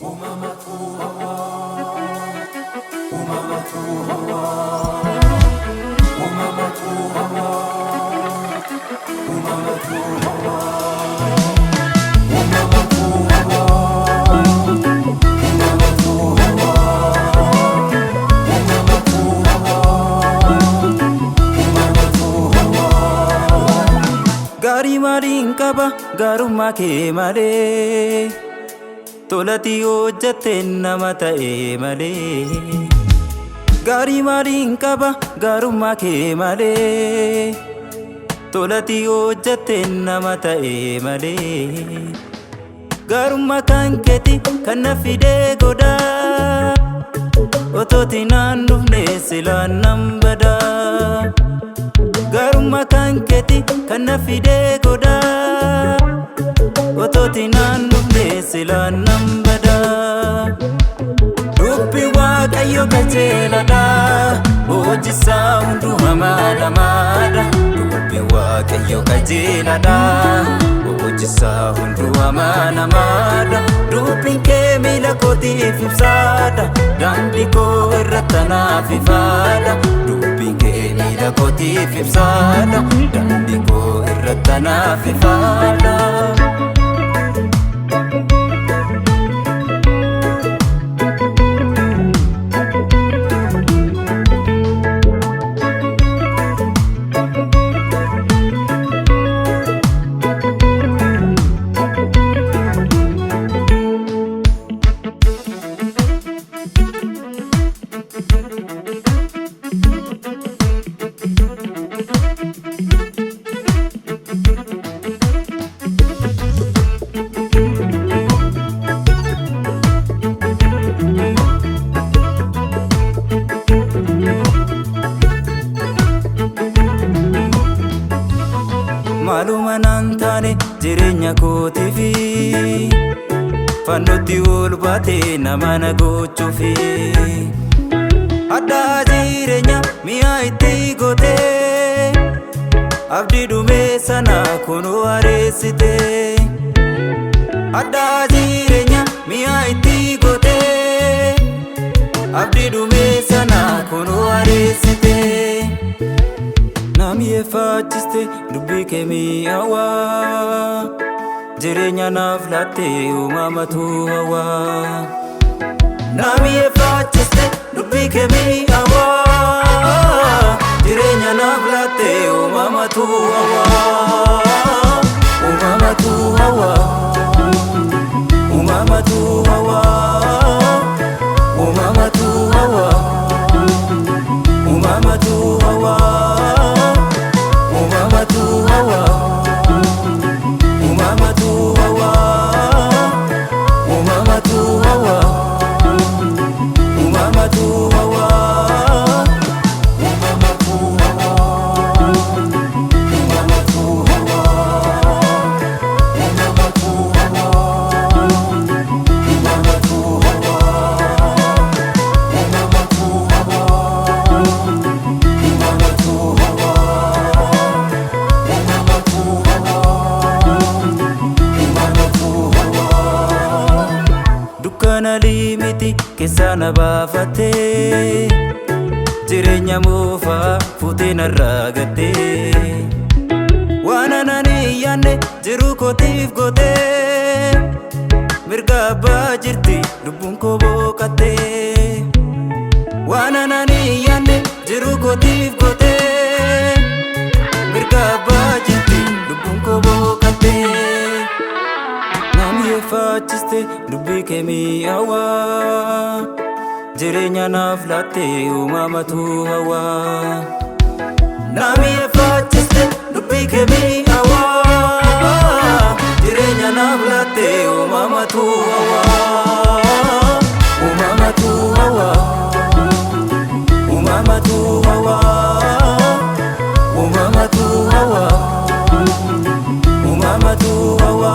Uumamatu Hawwa, Uumamatu Hawwa, Uumamatu Hawwa, Uumamatu Hawwa, Uumamatu Hawwa, Uumamatu Hawwa, Uumamatu Hawwa, Uumamatu Hawwa. Gaarii maaliin qaba gaarummaa kee malee, tolati hojjatte nama ta'e malee. Gaarii maaliin qaba gaarummaa kee malee, tolati hojjatte nama ta'e malee. Gaarummaa kan keeti kan na fidee godaa, otooti naan dhufne silaan nan badaa. Gaarummaa kan keeti kan na fidee godaa, otooti naan dhufne silaan nan badaa. Dubbi Waaqayyo qajeeladha, hojiisaa hunduu amanaamaadha. Dubbi Waaqayyo qajeeladha, hojiisaa hunduu amanaamaadha. Dubbiin kee miila kootiif ibsaadha, daandii koo irratti anaaf ifaadha. Dubbiin kee miila kootiif ibsaadha, daandii koo irratti anaaf ifaadha. Maaluma naan taane jireenya kootiifi, fannootti ol baatee nama na gochuufi. Addaa jireenya mi'a itti gootee, abdii dhumee sana kunoo areessitee. Addaa jireenya mi'a itti gootee, abdii dhumee sana kunoo areessitee. Naamiyeffaachiste dubbii kee mi'aawaa, jireenya naaf laatte Uumamatu Hawwa. Naamiyeffaachiste dubbii kee mi'aawaa, jireenya naaf laatte Uumamatu Hawwa. Uumamatu Hawwa, Uumamatu Hawwa, Uumamatu Hawwa, Uumamatu Hawwa. Uumamatu Hawwa, Uumamatu Hawwa, Uumamatu Hawwa, Uumamatu Hawwa, Uumamatu Hawwa, Uumamatu Hawwa, Uumamatu Hawwa, Uumamatu Hawwa, Uumamatu Hawwa, Uumamatu Hawwa. Dukkana limiti keessa na baafattee, jireenya moofaa fuutee narraa gattee. Waan anaan hin yaadne jiruu kootiif gootee, mirga abbaa jirti lubbuun koo booqattee. Waan anaan hin yaadne jiruu kootiif gootee, mirga abbaa jirti lubbuun koo booqattee. Naamiyeffaachiste dubbii kee mi'aawaa, jireenya naaf laatte Uumamatu Hawwa. Naamiyeffaachiste dubbii kee mi'aawaa, jireenya naaf laatte Uumamatu Hawwa. Uumamatu Hawwa, Uumamatu Hawwa, Uumamatu Hawwa, Uumamatu Hawwa.